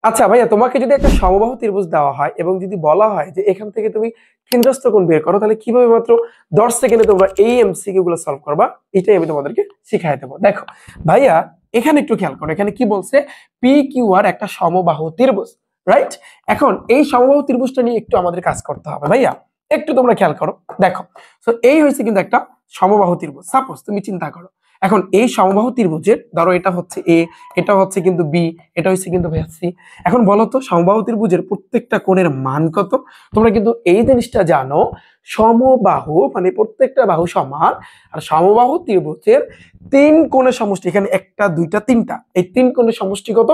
আচ্ছা ভাইয়া, তোমাকে যদি একটা সমবাহু ত্রিভুজ দেওয়া হয় এবং যদি বলা হয় যে এখান থেকে তুমি কেন্দ্রস্থ কোণ বের করো, তাহলে কিভাবে মাত্র 10 সেকেন্ডে তোমরা এই এমসিকিউ গুলো সলভ করবা, এটাই আমি তোমাদেরকে শিখাই দেবো। দেখো ভাইয়া, এখানে একটু খেয়াল করো, এখানে কি বলছে, পি কিউ আর একটা সমবাহু ত্রিভুজ, রাইট? এখন এই সমবাহু ত্রিভুজটা নিয়ে একটু আমাদের কাজ করতে হবে ভাইয়া, একটু তোমরা খেয়াল করো। দেখো, তো এই হয়েছে কিন্তু একটা সমবাহু ত্রিভুজ। সাপোজ তুমি চিন্তা করো, এখন এই সমবাহু ত্রিভুজের ধরো এটা হচ্ছে এ, এটা হচ্ছে কিন্তু বি, এটা হচ্ছে কিন্তু ভাইয়া সি। এখন বলো তো সমবাহু ত্রিভুজের প্রত্যেকটা কোণের মান কত? তোমরা কিন্তু এই জিনিসটা জানো, সমবাহু মানে প্রত্যেকটা বাহু সমান, আর সমবাহু ত্রিভুজের তিন কোণের সমষ্টি, এখানে একটা দুইটা তিনটা, এই তিন কোণের সমষ্টি কত?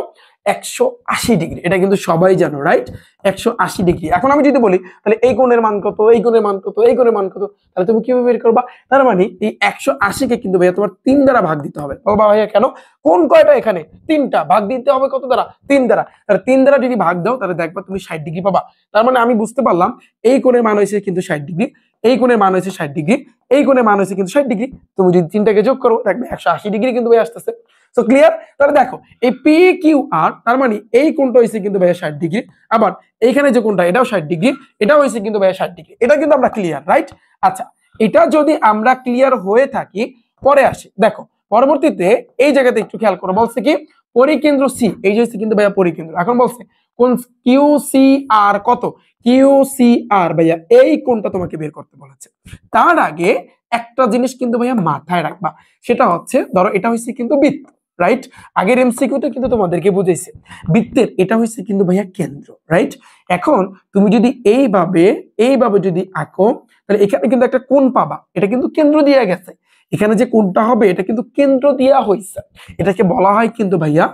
180 ডিগ্রি। এটা কিন্তু সবাই জানো, রাইট? 180 ডিগ্রি। এখন আমি যদি বলি তাহলে এই কোণের মান কত, এই কোণের মান কত, এই কোণের মান কত, তাহলে তুমি কিভাবে বের করবা? তার মানে এই 180 কে কিন্তু ভাইয়া তোমার 3 দ্বারা ভাগ দিতে হবে। বাবা ভাইয়া কেন? কোন কয়টা? এখানে 3টা। ভাগ দিতে হবে কত দ্বারা? 3 দ্বারা। তাহলে 3 দ্বারা যদি ভাগ দাও তাহলে দেখবা তুমি 60 ডিগ্রি পাবা। তার মানে আমি বুঝতে পারলাম এই কোণের মান হয়েছে কিন্তু 60 ডিগ্রি, এই কোণের মান হয়েছে 60 ডিগ্রি, এই কোণের মান হয়েছে কিন্তু 60 ডিগ্রি। তুমি যদি 3টাকে যোগ করো দেখবে 180 ডিগ্রি কিন্তু ভাই আসতেছে। So clear? তাহলে দেখো এই পি কিউ আর, তার মানে এই কোণটা হয়েছে কিন্তু ভাইয়া 60 ডিগ্রি, আবার এইখানে যে কোণটা এটাও 60 ডিগ্রি, এটাও হয়েছে কিন্তু ভাইয়া 60 ডিগ্রি। এটা কিন্তু আমরা ক্লিয়ার, রাইট? আচ্ছা, এটা যদি আমরা ক্লিয়ার হয়ে থাকি, পরে আসি। দেখো পরবর্তীতে এই জায়গাতে একটু খেয়াল করো, বলছে কি পরিকেন্দ্র সি, এই যে হচ্ছে কিন্তু ভাইয়া পরিকেন্দ্র। এখন বলছে কোন কিউ সি আর কত? কিউ সি আর ভাইয়া এই কোণটা তোমাকে বের করতে বলেছে। তার আগে একটা জিনিস কিন্তু ভাইয়া মাথায় রাখবা, সেটা হচ্ছে ধরো এটা হচ্ছে কিন্তু বৃত্ত, রাইট? আগের এমসিকিউতে কিন্তু তোমাদেরকে বুঝাইছে বৃত্তের এটা হচ্ছে কিন্তু ভাইয়া কেন্দ্র, রাইট? এখন তুমি যদি এইভাবে এইভাবে যদি আঁকো, তাহলে এখানে কিন্তু একটা কোণ পাবা, এটা কিন্তু কেন্দ্র দিয়ে গেছে। এখানে যে কোণটা হবে এটা কিন্তু কেন্দ্র দেয়া হয়েছে, এটাকে বলা হয় কিন্তু ভাইয়া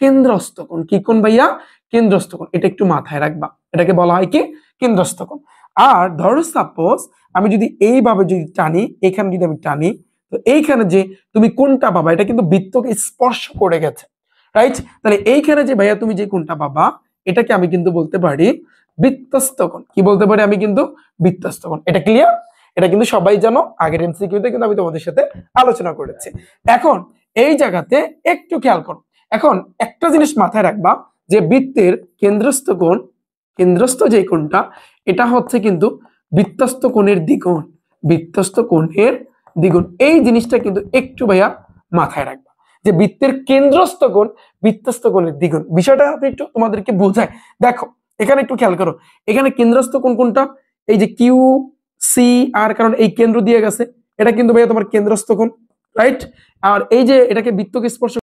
কেন্দ্রস্থ কোণ। কি কোণ ভাইয়া? কেন্দ্রস্থ কোণ। এটা একটু মাথায় রাখবা, এটাকে বলা হয় কি কেন্দ্রস্থ কোণ। আর ধরো সাপোজ আমি যদি এইভাবে যদি টানি, এখানে যদি আমি টানি, তো এইখানে যে তুমি কোণটা পাবা এটা কিন্তু বৃত্তকে স্পর্শ করে গেছে, রাইট? তাহলে এইখানে যে ভাইয়া তুমি যে কোণটা পাবা, এটাকে আমি কিন্তু বলতে পারি বৃত্তস্থ কোণ। কি বলতে পারি আমি? কিন্তু বৃত্তস্থ কোণ। এটা ক্লিয়ার? এটা কিন্তু সবাই জানো, আগের এমসিকিউতে কিন্তু আমি তোমাদের সাথে আলোচনা করেছি। এখন এই জায়গাতে একটু খেয়াল করো, এখন একটা জিনিস মাথায় রাখবা যে বৃত্তের কেন্দ্রস্থ কোণ, কেন্দ্রস্থ যে কোণটা, এটা হচ্ছে কিন্তু বৃত্তস্থ কোণের দ্বিগুণ, বৃত্তস্থ কোণের দ্বিগুণ। এই জিনিসটা কিন্তু একটু ভাইয়া মাথায় রাখবা যে বৃত্তের কেন্দ্রস্থ কোণ বৃত্তস্থ কোণের দ্বিগুণ। বিষয়টা আপনি একটু তোমাদেরকে বোঝায়। দেখো এখানে একটু খেয়াল করো, এখানে কেন্দ্রস্থ কোণ কোনটা? এই যে কিউ সি আর, কারণ এই কেন্দ্র দিয়ে গেছে, এটা কিন্তু ভাইয়া তোমার কেন্দ্রস্থ কোণ, রাইট? আর এই যে এটাকে বৃত্তকে স্পর্শ